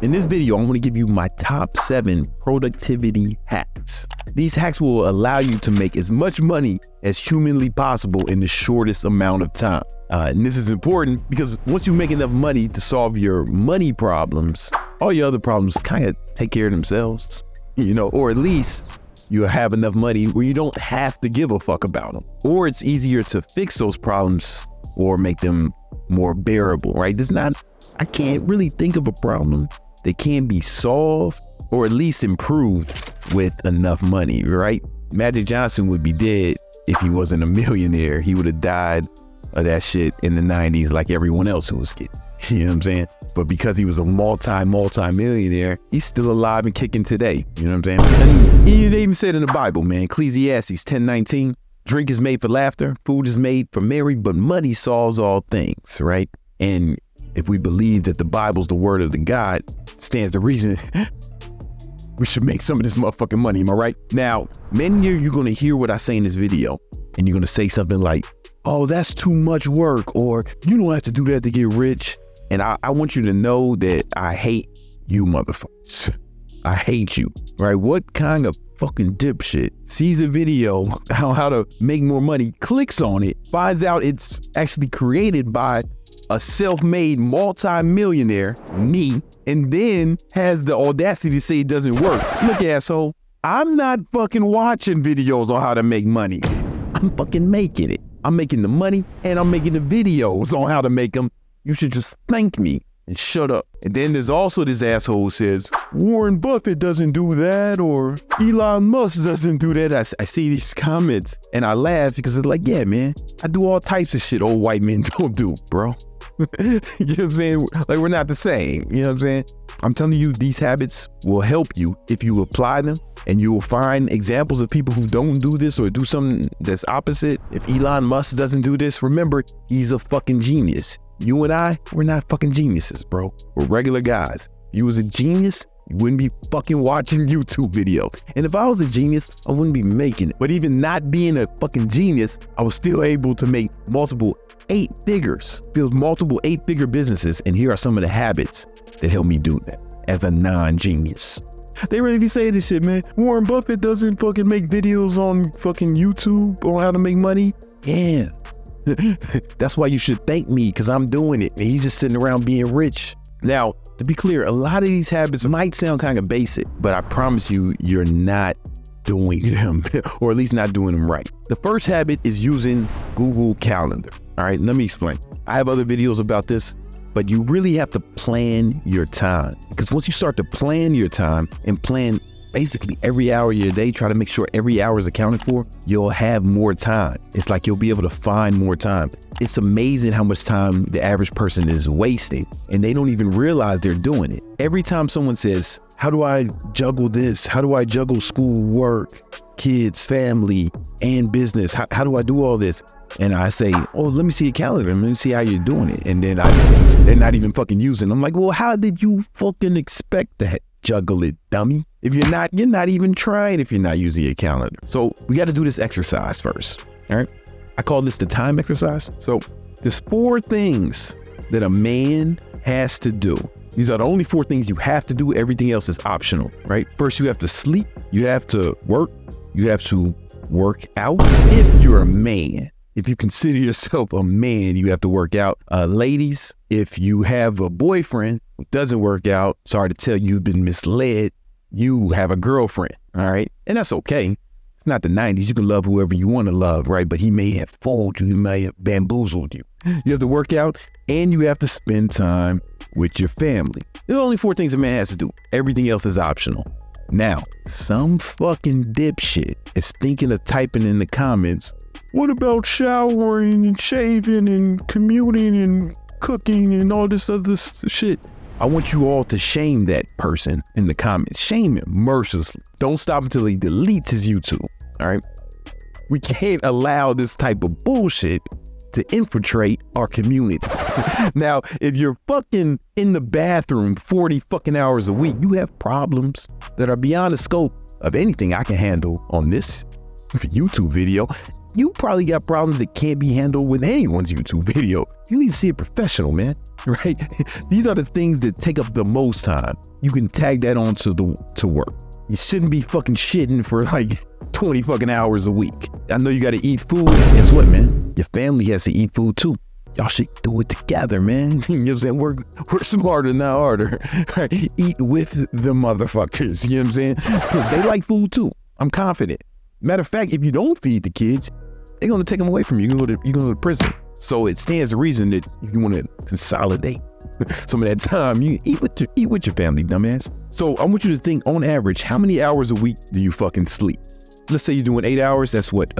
In this video, I'm going to give you my top 7 productivity hacks. These hacks will allow you to make as much money as humanly possible in the shortest amount of time. And this is important because once you make enough money to solve your money problems, all your other problems kind of take care of themselves, or at least you have enough money where you don't have to give a fuck about them. Or it's easier to fix those problems or make them more bearable, right? I can't really think of a problem that can be solved or at least improved with enough money, right? Magic Johnson would be dead if he wasn't a millionaire. He would have died of that shit in the 90s like everyone else who was getting. You know what I'm saying? But because he was a multi-millionaire, he's still alive and kicking today. You know what I'm saying? And they even said in the Bible, man, Ecclesiastes 10:19, drink is made for laughter, food is made for merry, but money solves all things, right? And if we believe that the Bible's the word of the God, stands to reason we should make some of this motherfucking money, am I right? Now, many of you are going to hear what I say in this video, and you're going to say something like, oh, that's too much work, or you don't have to do that to get rich. And I want you to know that I hate you motherfuckers. I hate you, right? What kind of fucking dipshit sees a video on how to make more money, clicks on it, finds out it's actually created by a self-made multi-millionaire, me, and then has the audacity to say it doesn't work. Look, asshole, I'm not fucking watching videos on how to make money. I'm fucking making it. I'm making the money and I'm making the videos on how to make them. You should just thank me and shut up. And then there's also this asshole who says, Warren Buffett doesn't do that, or Elon Musk doesn't do that. I see these comments and I laugh because it's like, yeah, man, I do all types of shit old white men don't do, bro. You know what I'm saying? Like, we're not the same. You know what I'm saying? I'm telling you, these habits will help you if you apply them, and you will find examples of people who don't do this or do something that's opposite. If Elon Musk doesn't do this, remember, he's a fucking genius. You and I, we're not fucking geniuses, bro. We're regular guys. If you was a genius, you wouldn't be fucking watching YouTube videos. And if I was a genius, I wouldn't be making it. But even not being a fucking genius, I was still able to make multiple 8 figures, build multiple 8-figure businesses. And here are some of the habits that help me do that as a non-genius. They really be saying this shit, man. Warren Buffett doesn't fucking make videos on fucking YouTube on how to make money. Yeah. That's why you should thank me, because I'm doing it. And he's just sitting around being rich. Now, to be clear, a lot of these habits might sound kind of basic, but I promise you, you're not doing them, or at least not doing them right. The first habit is using Google Calendar. All right, let me explain. I have other videos about this, but you really have to plan your time, because once you start to plan your time and plan basically every hour of your day, try to make sure every hour is accounted for, you'll have more time. It's like you'll be able to find more time. It's amazing how much time the average person is wasting, and they don't even realize they're doing it. Every time someone says, how do I juggle this? How do I juggle school, work, kids, family, and business? How do I do all this? And I say, oh, let me see your calendar. Let me see how you're doing it. And then they're not even fucking using it. I'm like, well, how did you fucking expect that? Juggle it, dummy. If you're not even trying if you're not using your calendar. So we got to do this exercise first. All right. I call this the time exercise. So there's 4 things that a man has to do. These are the only 4 things you have to do. Everything else is optional, right? First, you have to sleep. You have to work. You have to work out. If you're a man, if you consider yourself a man, you have to work out. Ladies, if you have a boyfriend who doesn't work out, sorry to tell you, you've been misled. You have a girlfriend, all right? And that's okay. It's not the 90s. You can love whoever you want to love, right? But he may have fooled you. He may have bamboozled you. You have to work out, and you have to spend time with your family. There are only 4 things a man has to do. Everything else is optional. Now, some fucking dipshit is thinking of typing in the comments, what about showering and shaving and commuting and cooking and all this other shit? I want you all to shame that person in the comments. Shame him mercilessly. Don't stop until he deletes his YouTube, all right? We can't allow this type of bullshit to infiltrate our community. Now, if you're fucking in the bathroom 40 fucking hours a week, you have problems that are beyond the scope of anything I can handle on this YouTube video, you probably got problems that can't be handled with anyone's YouTube video. You need to see a professional, man, right? These are the things that take up the most time. You can tag that on to work. You shouldn't be fucking shitting for like 20 fucking hours a week. I know you got to eat food. Guess what, man? Your family has to eat food too. Y'all should do it together, man. You know what I'm saying? Work smarter, not harder. Eat with the motherfuckers. You know what I'm saying? They like food too. I'm confident. Matter of fact, if you don't feed the kids, they're gonna take them away from you. You're gonna go to prison. So it stands to reason that if you want to consolidate some of that time, you eat with your family, dumbass. So I want you to think, on average, how many hours a week do you fucking sleep? Let's say you're doing 8 hours. That's what,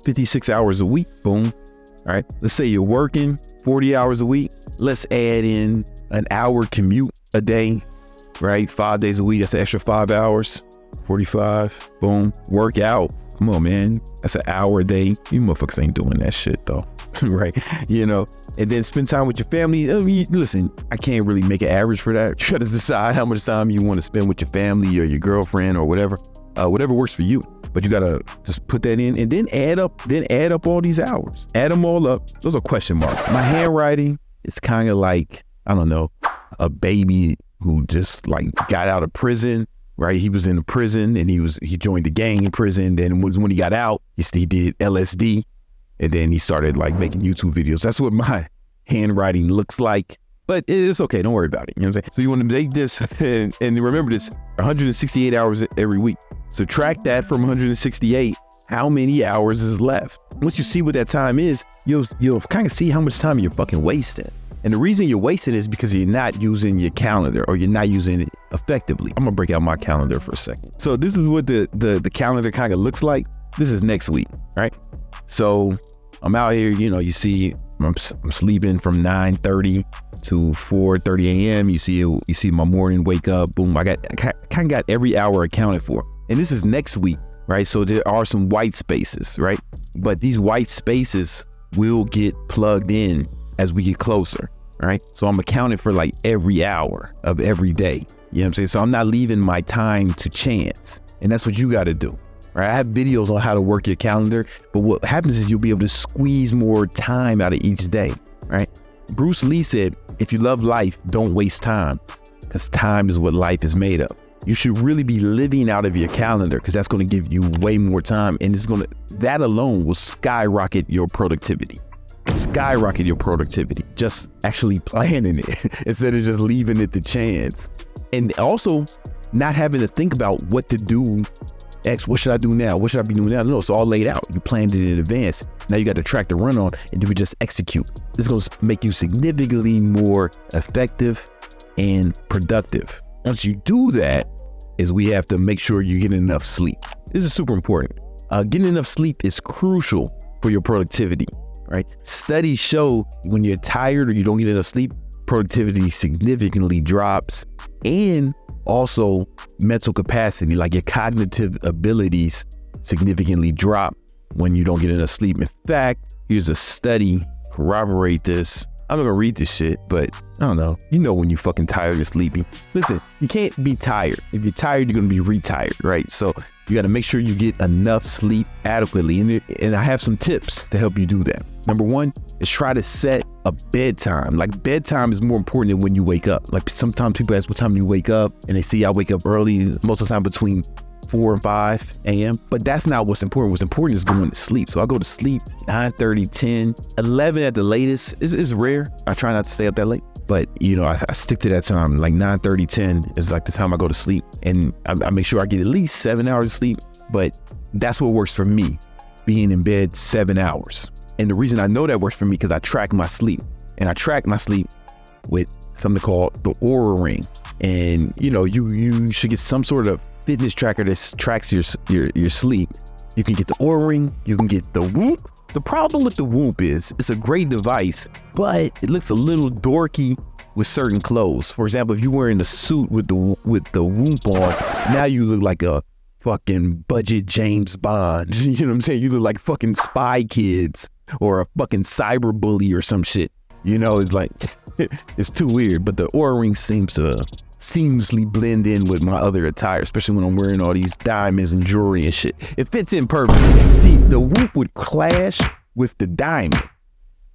56 hours a week. Boom. All right. Let's say you're working 40 hours a week. Let's add in an hour commute a day, right? 5 days a week. That's an extra 5 hours. 45. Boom. Work out. Come on, man. That's an hour a day. You motherfuckers ain't doing that shit though. Right? You know, and then spend time with your family. I mean, listen, I can't really make an average for that. You gotta decide how much time you want to spend with your family or your girlfriend or whatever works for you. But you gotta just put that in and then add up all these hours. Add them all up. Those are question marks. My handwriting is kind of like, I don't know, a baby who just like got out of prison, right? He was in prison and he joined the gang in prison. Then when he got out, he did LSD. And then he started like making YouTube videos. That's what my handwriting looks like. But it's okay. Don't worry about it. You know what I'm saying? So you want to make this and remember this, 168 hours every week. Subtract that from 168. How many hours is left? Once you see what that time is, you'll kind of see how much time you're fucking wasting. And the reason you're wasting is because you're not using your calendar or you're not using it effectively. I'm gonna break out my calendar for a second. So this is what the calendar kind of looks like. This is next week, right? So I'm out here, you know, you see I'm sleeping from 9:30 to 4:30 a.m. You see my morning wake up, boom. I kind of got every hour accounted for. And this is next week, right? So there are some white spaces, right? But these white spaces will get plugged in as we get closer, right? So I'm accounting for like every hour of every day. You know what I'm saying? So I'm not leaving my time to chance. And that's what you got to do. Right? I have videos on how to work your calendar, but what happens is you'll be able to squeeze more time out of each day, right? Bruce Lee said, if you love life, don't waste time, because time is what life is made of. You should really be living out of your calendar, because that's going to give you way more time, and that alone will skyrocket your productivity. Skyrocket your productivity. Just actually planning it instead of just leaving it to chance. And also not having to think about what to do. What should I do now? What should I be doing now? No, it's all laid out. You planned it in advance. Now you got the track to run on, and you just execute. This is going to make you significantly more effective and productive. Once you do that, is we have to make sure you get enough sleep. This is super important. Getting enough sleep is crucial for your productivity, right? Studies show when you're tired or you don't get enough sleep, productivity significantly drops, and also mental capacity, like your cognitive abilities significantly drop when you don't get enough sleep. In fact, here's a study corroborate this. I'm not gonna read this shit, but I don't know. You know when you fucking tired or sleepy. Listen, you can't be tired. If you're tired, you're gonna be retired, right? So you gotta make sure you get enough sleep adequately. And I have some tips to help you do that. Number one is try to set a bedtime. Like bedtime is more important than when you wake up. Like sometimes people ask what time you wake up and they see I wake up early, most of the time between 4 and 5 a.m. But that's not what's important. What's important is going to sleep. So I go to sleep 9:30, 10, 11 at the latest. It's rare. I try not to stay up that late. But, you know, I stick to that time. Like 9:30, 10 is like the time I go to sleep. And I make sure I get at least 7 hours of sleep. But that's what works for me, being in bed 7 hours. And the reason I know that works for me because I track my sleep. And I track my sleep with something called the Oura Ring. And, you know, you should get some sort of fitness tracker that tracks your sleep. You can get the Oura Ring. You can get the Whoop. The problem with the Whoop is it's a great device, but it looks a little dorky with certain clothes. For example, if you're wearing a suit with the Whoop on, now you look like a fucking budget James Bond. You know what I'm saying? You look like fucking Spy Kids or a fucking cyber bully or some shit. You know, it's like, it's too weird, but the Oura Ring seems to seamlessly blend in with my other attire, especially when I'm wearing all these diamonds and jewelry and shit. It fits in perfectly. See, the whoop would clash with the diamond.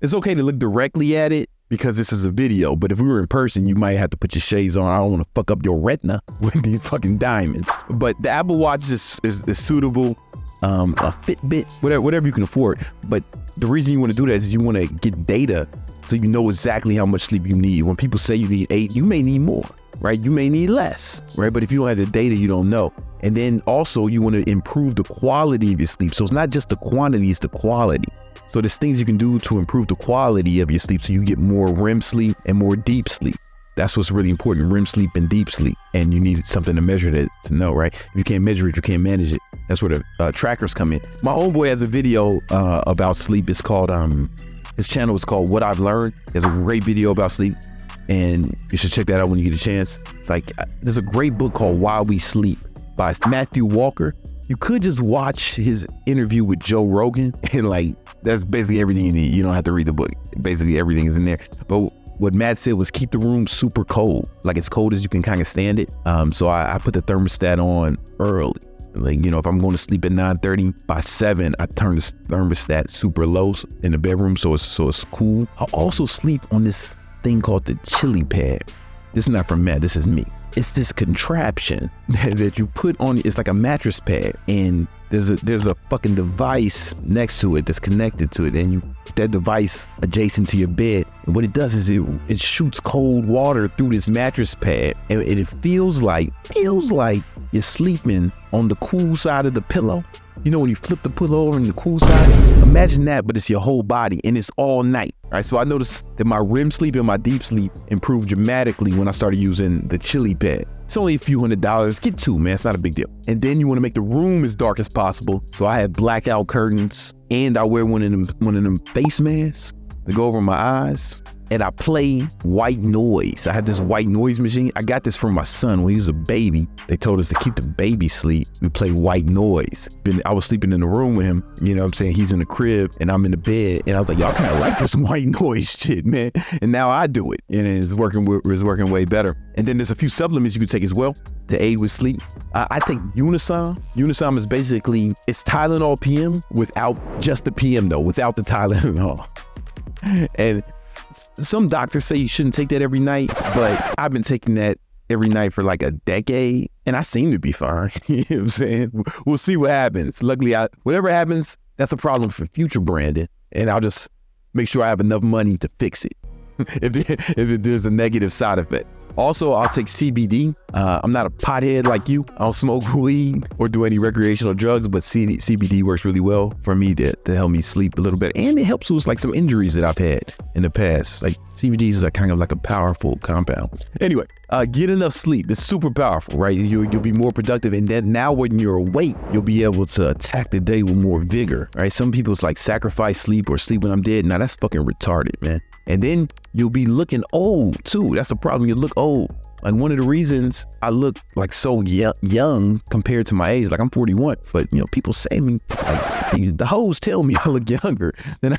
It's okay to look directly at it because this is a video, but if we were in person, you might have to put your shades on. I don't want to fuck up your retina with these fucking diamonds. But the Apple Watch is suitable. A Fitbit, whatever you can afford. But the reason you want to do that is you want to get data so you know exactly how much sleep you need. When people say you need 8, you may need more, right? You may need less, right? But if you don't have the data, you don't know. And then also you want to improve the quality of your sleep. So it's not just the quantity, it's the quality. So there's things you can do to improve the quality of your sleep so you get more REM sleep and more deep sleep. That's what's really important, REM sleep and deep sleep. And you need something to measure that to know, right? If you can't measure it, you can't manage it. That's where the trackers come in. My homeboy has a video about sleep. It's called, his channel is called What I've Learned. There's a great video about sleep and you should check that out when you get a chance. Like, there's a great book called Why We Sleep by Matthew Walker. You could just watch his interview with Joe Rogan and like, that's basically everything you need. You don't have to read the book. Basically everything is in there. But what Matt said was keep the room super cold, like as cold as you can kind of stand it. So I put the thermostat on early. Like, you know, if I'm going to sleep at 9:30, by 7, I turn the thermostat super low in the bedroom so it's cool. I also sleep on this thing called the chili pad. This is not from Matt, this is me. It's this contraption that you put on, it's like a mattress pad, and there's a fucking device next to it that's connected to it, and you put that device adjacent to your bed, and what it does is it shoots cold water through this mattress pad, and it feels like you're sleeping on the cool side of the pillow. You know, when you flip the pillow over in the cool side, imagine that, but it's your whole body and it's all night. All right, so I noticed that my REM sleep and my deep sleep improved dramatically when I started using the chili pad. It's only a few $100. Get 2, man, it's not a big deal. And then you want to make the room as dark as possible. So I have blackout curtains and I wear one of them face masks to go over my eyes. And I play white noise. I had this white noise machine. I got this from my son when he was a baby. They told us to keep the baby sleep. We play white noise. I was sleeping in the room with him. You know what I'm saying? He's in the crib and I'm in the bed. And I was like, y'all kind of like this white noise shit, man. And now I do it. And it's working way better. And then there's a few supplements you can take as well to aid with sleep. I take Unisom. Unisom is basically, it's Tylenol PM without just the PM though, without the Tylenol. And some doctors say you shouldn't take that every night, but I've been taking that every night for like a decade and I seem to be fine. You know what I'm saying? We'll see what happens. Luckily, whatever happens, that's a problem for future branding, and I'll just make sure I have enough money to fix it if there's a negative side effect. Also, I'll take CBD. I'm not a pothead like you. I don't smoke weed or do any recreational drugs, but CBD works really well for me to help me sleep a little bit. And it helps with like some injuries that I've had in the past. Like CBD is like kind of like a powerful compound. Anyway, get enough sleep. It's super powerful, right? You'll be more productive. And then now when you're awake, you'll be able to attack the day with more vigor, right? Some people's like sacrifice sleep or sleep when I'm dead. Now that's fucking retarded, man. And then you'll be looking old too. That's the problem. You look old. Like one of the reasons I look like so young compared to my age, like I'm 41, but you know, people say me, like, the hoes tell me I look younger than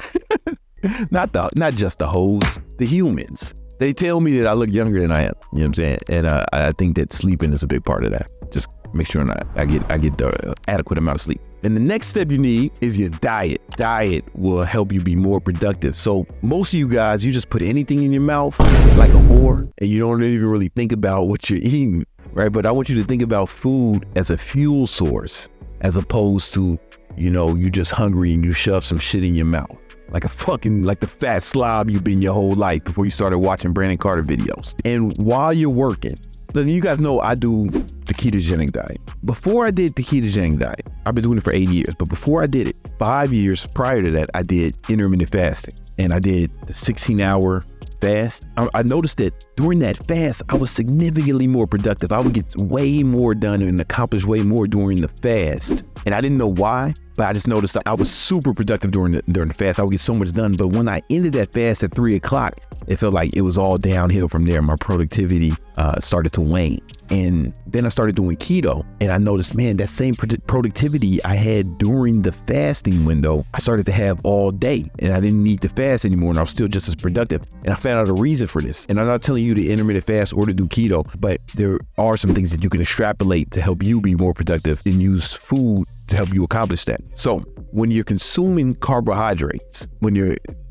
not just the hoes, the humans. They tell me that I look younger than I am. You know what I'm saying? And I think that sleeping is a big part of that. Just make sure I get the adequate amount of sleep. And the next step you need is your diet. Diet will help you be more productive. So most of you guys, you just put anything in your mouth like a whore, and you don't even really think about what you're eating, right? But I want you to think about food as a fuel source, as opposed to, you know, you just hungry and you shove some shit in your mouth. Like the fat slob you've been your whole life before you started watching Brandon Carter videos. And while you're working, you guys know I do the ketogenic diet. Before I did the ketogenic diet, I've been doing it for 8 years, but before I did it, 5 years prior to that, I did intermittent fasting, and I did the 16-hour fast. I noticed that during that fast, I was significantly more productive. I would get way more done and accomplish way more during the fast. And I didn't know why. But I just noticed I was super productive during the fast. I would get so much done. But when I ended that fast at 3 o'clock, it felt like it was all downhill from there. My productivity started to wane. And then I started doing keto, and I noticed, man, that same productivity I had during the fasting window, I started to have all day, and I didn't need to fast anymore, and I was still just as productive. And I found out a reason for this. And I'm not telling you to intermittent fast or to do keto, but there are some things that you can extrapolate to help you be more productive and use food to help you accomplish that. So when you're consuming carbohydrates,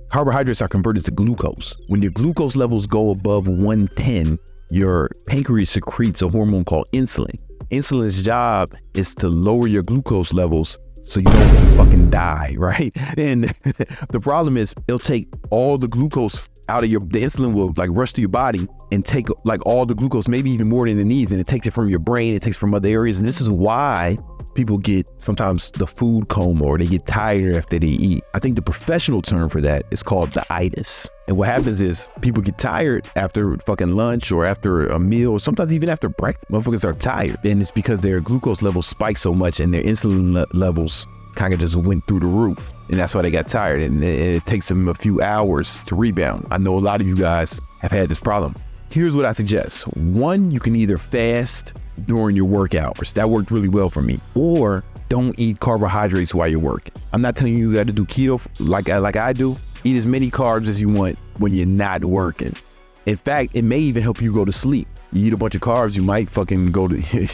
carbohydrates are converted to glucose. When your glucose levels go above 110, your pancreas secretes a hormone called insulin. Insulin's job is to lower your glucose levels so you don't fucking die, right? And the problem is it'll take all the glucose out of the insulin will like rush to your body and take like all the glucose, maybe even more than it needs. And it takes it from your brain, it takes it from other areas. And this is why people get sometimes the food coma, or they get tired after they eat. I think the professional term for that is called the itis. And what happens is people get tired after fucking lunch or after a meal, or sometimes even after breakfast. Motherfuckers are tired. And it's because their glucose levels spike so much and their insulin levels kind of just went through the roof. And that's why they got tired. And it takes them a few hours to rebound. I know a lot of you guys have had this problem. Here's what I suggest. One, you can either fast during your work hours. That worked really well for me. Or don't eat carbohydrates while you're working. I'm not telling you got to do keto like I do. Eat as many carbs as you want when you're not working. In fact, it may even help you go to sleep. You eat a bunch of carbs, you might fucking go to...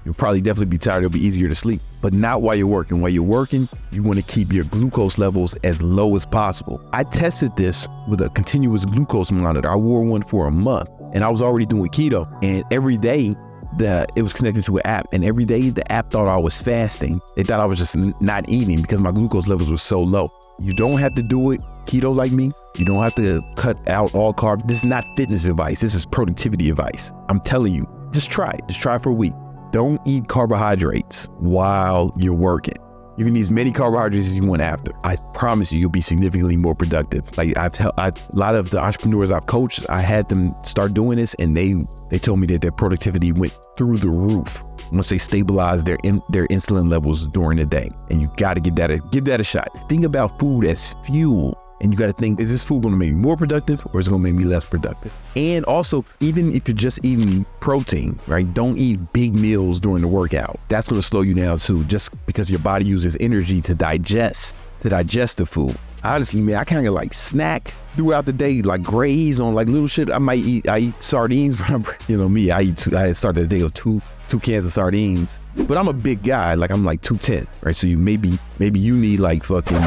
You'll probably definitely be tired. It'll be easier to sleep, but not while you're working. While you're working, you want to keep your glucose levels as low as possible. I tested this with a continuous glucose monitor. I wore one for a month, and I was already doing keto. And every day, it was connected to an app, and every day the app thought I was fasting. They thought I was just not eating because my glucose levels were so low. You don't have to do it keto like me. You don't have to cut out all carbs. This is not fitness advice. This is productivity advice. I'm telling you, just try it. Just try it for a week. Don't eat carbohydrates while you're working. You can eat as many carbohydrates as you want after. I promise you'll be significantly more productive. Like a lot of the entrepreneurs I've coached, I had them start doing this, and they told me that their productivity went through the roof once they stabilized their insulin levels during the day. And you got to give that a shot. Think about food as fuel. And you got to think, is this food going to make me more productive, or is it going to make me less productive? And also, even if you're just eating protein, right? Don't eat big meals during the workout. That's going to slow you down too, just because your body uses energy to digest the food. Honestly, man, I kind of like snack throughout the day, like graze on like little shit. I eat sardines, but you know me, I started the day with two cans of sardines. But I'm a big guy, like I'm like 210, right? So maybe you need like fucking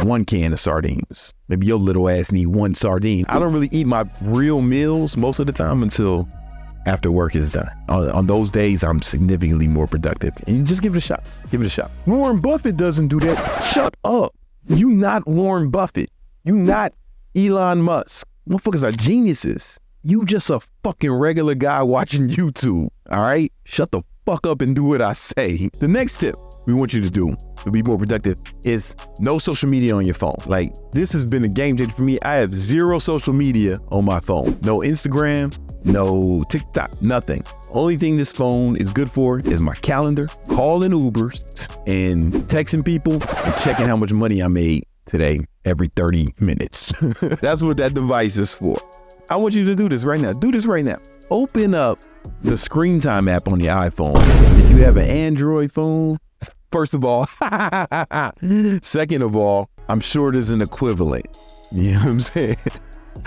1 can of sardines. Maybe your little ass need 1 sardine. I don't really eat my real meals most of the time until after work is done. On those days, I'm significantly more productive. And you just give it a shot. Give it a shot. Warren Buffett doesn't do that. Shut up. You not Warren Buffett. You not Elon Musk. Motherfuckers are geniuses. You just a fucking regular guy watching YouTube, all right? Shut the fuck up and do what I say. The next tip we want you to do to be more productive is no social media on your phone. Like, this has been a game changer for me. I have 0 social media on my phone. No Instagram, no TikTok, nothing. Only thing this phone is good for is my calendar, calling Ubers, and texting people, and checking how much money I made today every 30 minutes. That's what that device is for. I want you to do this right now. Do this right now. Open up the screen time app on your iPhone. If you have an Android phone, first of all, second of all, I'm sure there's an equivalent. You know what I'm saying?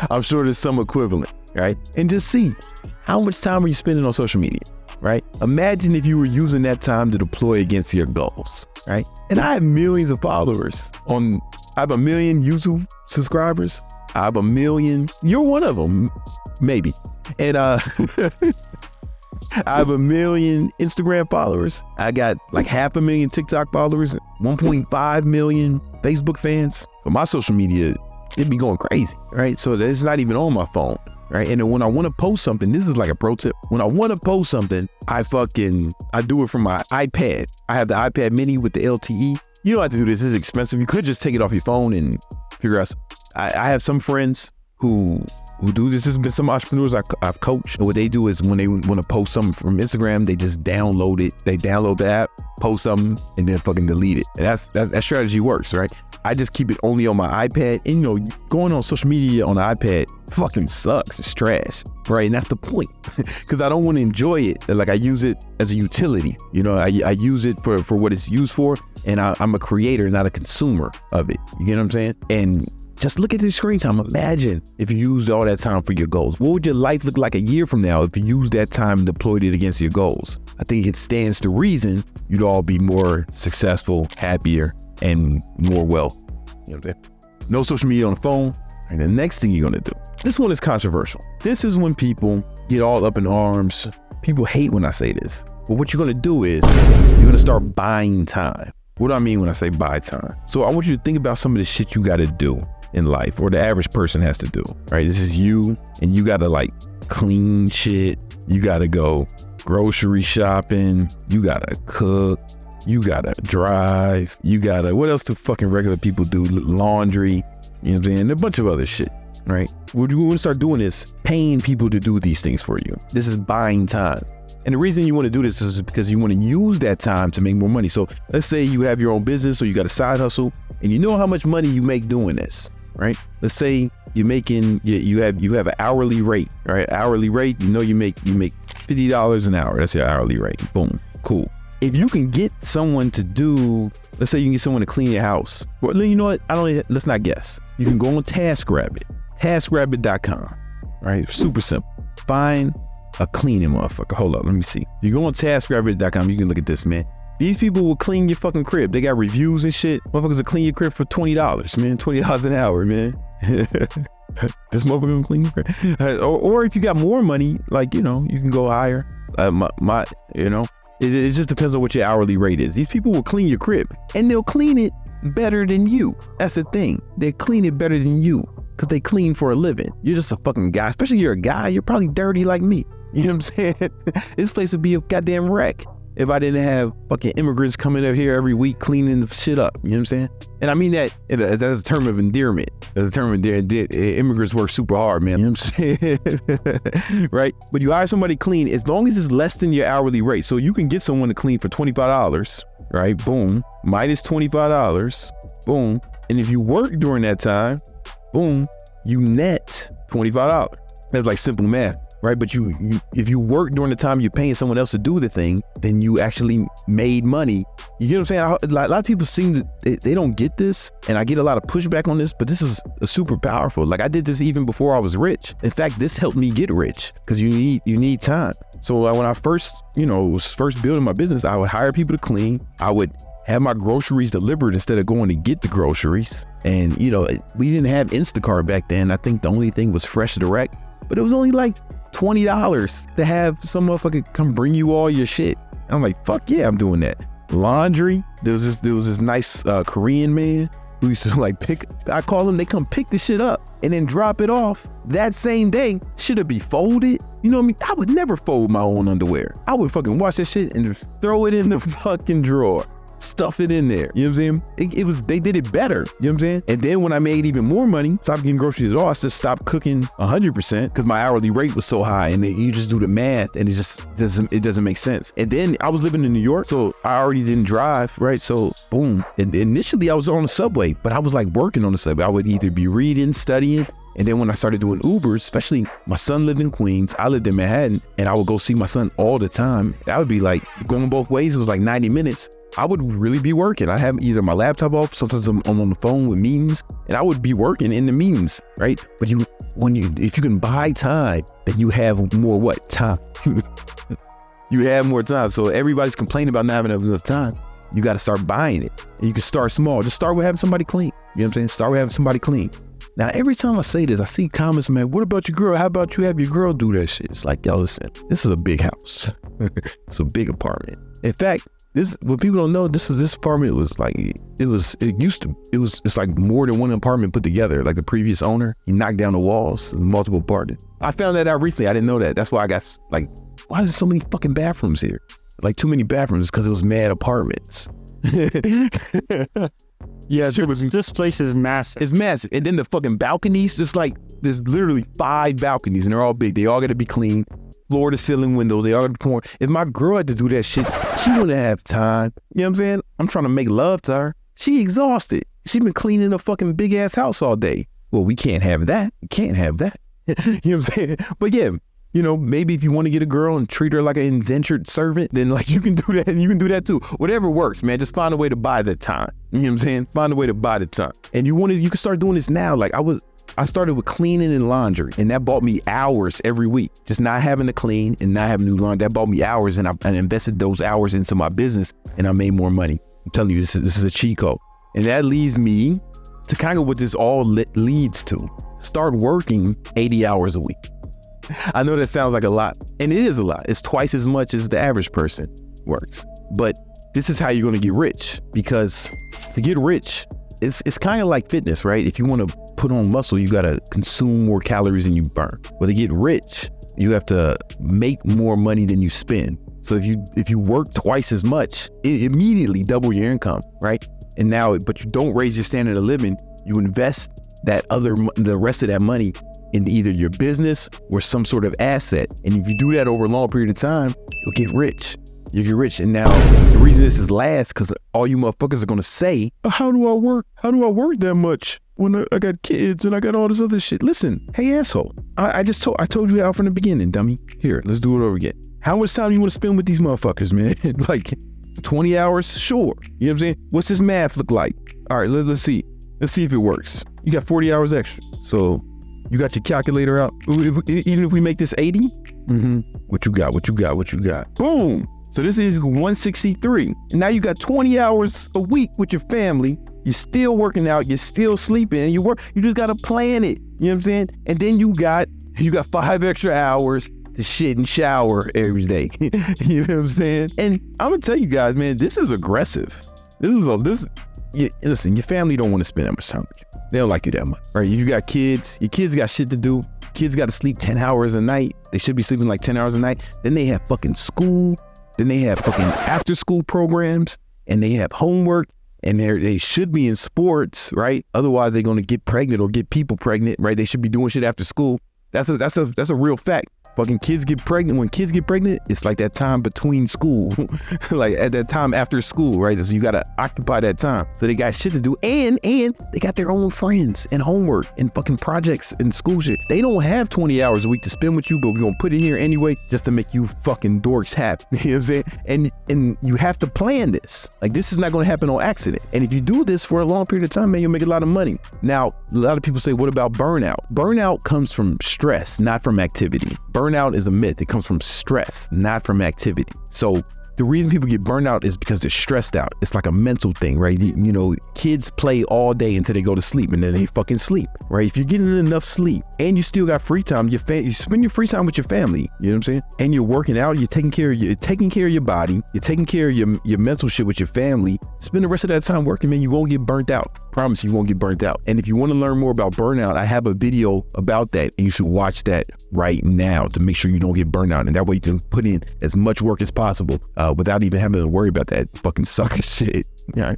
I'm sure there's some equivalent, right? And just see, how much time are you spending on social media, right? Imagine if you were using that time to deploy against your goals, right? And I have millions of followers I have 1 million YouTube subscribers. I have 1 million. You're one of them, maybe. And I have 1 million Instagram followers. I got like 500,000 TikTok followers, 1.5 million Facebook fans. But my social media, it'd be going crazy, right? So it's not even on my phone, right? And then when I want to post something, this is like a pro tip. When I want to post something, I do it from my iPad. I have the iPad mini with the LTE. You don't have to do this. This is expensive. You could just take it off your phone and figure out. I have some friends who do this. There's been some entrepreneurs I've coached. And what they do is when they want to post something from Instagram, they just download it. They download the app post something and then fucking delete it. And that strategy works, right? I just keep it only on my iPad. And going on social media on the iPad fucking sucks. It's trash, right? And that's the point, because I don't want to enjoy it. Like, I use it as a utility. I use it for what it's used for, and I'm a creator, not a consumer of it. You get what I'm saying? And just look at the screen time. Imagine if you used all that time for your goals. What would your life look like a year from now if you used that time and deployed it against your goals? I think it stands to reason you'd all be more successful, happier, and more wealth. You know what I'm saying? No social media on the phone. And the next thing you're going to do, this one is controversial. This is when people get all up in arms. People hate when I say this. But what you're going to do is you're going to start buying time. What do I mean when I say buy time? So I want you to think about some of the shit you got to do in life, or the average person has to do, right? This is you, and you got to like clean shit. You got to go grocery shopping. You got to cook. You got to drive. You got to, what else do fucking regular people do? Laundry. You know what I'm saying? A bunch of other shit, right? What you want to start doing is paying people to do these things for you. This is buying time. And the reason you want to do this is because you want to use that time to make more money. So let's say you have your own business, or you got a side hustle, and you know how much money you make doing this, right? Let's say you're making, you have an hourly rate, right? Hourly rate, you make $50 an hour. That's your hourly rate. Boom. Cool. If you can get someone to do, let's say you can get someone to clean your house. Well, you know what? Let's not guess. You can go on TaskRabbit, taskrabbit.com, right? Super simple. Find a cleaning motherfucker. Hold up, let me see. You go on taskrabbit.com, you can look at this, man. These people will clean your fucking crib. They got reviews and shit. Motherfuckers will clean your crib for $20, man. $20 an hour, man. This motherfucker gonna clean your crib. Or if you got more money, like, you can go higher. It just depends on what your hourly rate is. These people will clean your crib, and they'll clean it better than you. That's the thing. They clean it better than you because they clean for a living. You're just a fucking guy. Especially you're a guy. You're probably dirty like me. You know what I'm saying? This place would be a goddamn wreck if I didn't have fucking immigrants coming up here every week cleaning the shit up. You know what I'm saying? And I mean that as a term of endearment. As a term of endearment, immigrants work super hard, man. You know what I'm saying? Right? But you hire somebody clean, as long as it's less than your hourly rate. So you can get someone to clean for $25, right? Boom. Minus $25. Boom. And if you work during that time, boom, you net $25. That's like simple math. Right, but if you work during the time you're paying someone else to do the thing, then you actually made money. You get what I'm saying? A lot of people seem to, they don't get this, and I get a lot of pushback on this, but this is super powerful. Like, I did this even before I was rich. In fact, this helped me get rich because you need time. So when I was first building my business, I would hire people to clean. I would have my groceries delivered instead of going to get the groceries. And we didn't have Instacart back then. I think the only thing was Fresh Direct, but it was only like $20 to have some motherfucker come bring you all your shit. And I'm like, fuck yeah, I'm doing that. Laundry. There was this nice Korean man who used to I call them, they come pick the shit up and then drop it off that same day. Shit'll be folded. You know what I mean? I would never fold my own underwear. I would fucking wash that shit and just throw it in the fucking drawer. Stuff it in there. You know what I'm saying? They did it better. You know what I'm saying? And then when I made even more money, stopped getting groceries at all, I just stopped cooking 100% because my hourly rate was so high, and you just do the math and it just doesn't make sense. And then I was living in New York, so I already didn't drive, right? So boom. And initially I was on the subway, but I was like working on the subway. I would either be reading, studying, and then when I started doing Ubers, especially my son lived in Queens, I lived in Manhattan, and I would go see my son all the time. I would be like going both ways. It was like 90 minutes. I would really be working. I have either my laptop off, sometimes I'm on the phone with meetings, and I would be working in the meetings, right? But if you can buy time, then you have more time? You have more time. So everybody's complaining about not having enough time. You got to start buying it. And you can start small. Just start with having somebody clean. You know what I'm saying? Start with having somebody clean. Now, every time I say this, I see comments, man, what about your girl? How about you have your girl do that shit? It's like, yo, listen, this is a big house. It's a big apartment. In fact, what people don't know, this apartment was like, it's like more than one apartment put together. Like the previous owner, he knocked down the walls, multiple apartments. I found that out recently. I didn't know that. That's why I got like, why is there so many fucking bathrooms here? Like too many bathrooms because it was mad apartments. Yeah, this place is massive. It's massive. And then the fucking balconies, there's literally 5 balconies and they're all big. They all got to be clean. floor to ceiling windows. They are porn. If my girl had to do that shit, she wouldn't have time. You know what I'm saying? I'm trying to make love to her. She exhausted. She been cleaning a fucking big ass house all day. Well, we can't have that. We can't have that. You know what I'm saying? But yeah, you know, maybe if you want to get a girl and treat her like an indentured servant, then like you can do that, and you can do that too. Whatever works, man. Just find a way to buy the time. You know what I'm saying? Find a way to buy the time. And you can start doing this now. Like I started with cleaning and laundry, and that bought me hours every week. Just not having to clean and not having to do laundry, that bought me hours, and I invested those hours into my business, and I made more money. I'm telling you, this is a cheat code. And that leads me to kind of what this all leads to. Start working 80 hours a week. I know that sounds like a lot, and it is a lot. It's twice as much as the average person works. But this is how you're going to get rich, because to get rich, it's kind of like fitness, right? If you want to put on muscle, you got to consume more calories than you burn. But to get rich, you have to make more money than you spend. So if you work twice as much, it immediately double your income, right? And now, but you don't raise your standard of living, you invest the rest of that money in either your business or some sort of asset. And if you do that over a long period of time, you'll get rich. You get rich. And now the reason this is last, because all you motherfuckers are going to say, how do I work? How do I work that much when I got kids and I got all this other shit? Listen, hey asshole, I told you out from the beginning, dummy. Here, let's do it over again. How much time you want to spend with these motherfuckers, man? Like 20 hours? Sure. You know what I'm saying? What's this math look like? All right, let's see. Let's see if it works. You got 40 hours extra. So you got your calculator out. Even if we make this 80, what you got? Boom. So this is 163. And now you got 20 hours a week with your family. You're still working out. You're still sleeping. And you just got to plan it. You know what I'm saying? And then you got 5 extra hours to shit and shower every day. You know what I'm saying? And I'm going to tell you guys, man, this is aggressive. Listen, your family don't want to spend that much time with you. They don't like you that much, right? If you got kids, your kids got shit to do. Kids got to sleep 10 hours a night. They should be sleeping like 10 hours a night. Then they have fucking school. Then they have fucking after school programs, and they have homework, and they should be in sports, right? Otherwise they're going to get pregnant or get people pregnant, right? They should be doing shit after school. That's a real fact. Fucking kids get pregnant. When kids get pregnant, it's like that time between school, like at that time after school, right? So you got to occupy that time. So they got shit to do, and they got their own friends and homework and fucking projects and school shit. They don't have 20 hours a week to spend with you, but we're going to put it here anyway just to make you fucking dorks happy. You know what I'm saying? And you have to plan this. Like, this is not going to happen on accident. And if you do this for a long period of time, man, you'll make a lot of money. Now, a lot of people say, what about burnout? Burnout comes from stress, not from activity. Burnout is a myth. It comes from stress, not from activity. So the reason people get burned out is because they're stressed out. It's like a mental thing, right? You know, kids play all day until they go to sleep, and then they fucking sleep, right? If you're getting enough sleep and you still got free time, you spend your free time with your family, you know what I'm saying? And you're working out, you're taking care of your body, you're taking care of your mental shit with your family. Spend the rest of that time working, man. You won't get burnt out. Promise you won't get burnt out. And if you want to learn more about burnout, I have a video about that, and you should watch that right now to make sure you don't get burnt out. And that way you can put in as much work as possible without even having to worry about that fucking sucker shit. Yeah.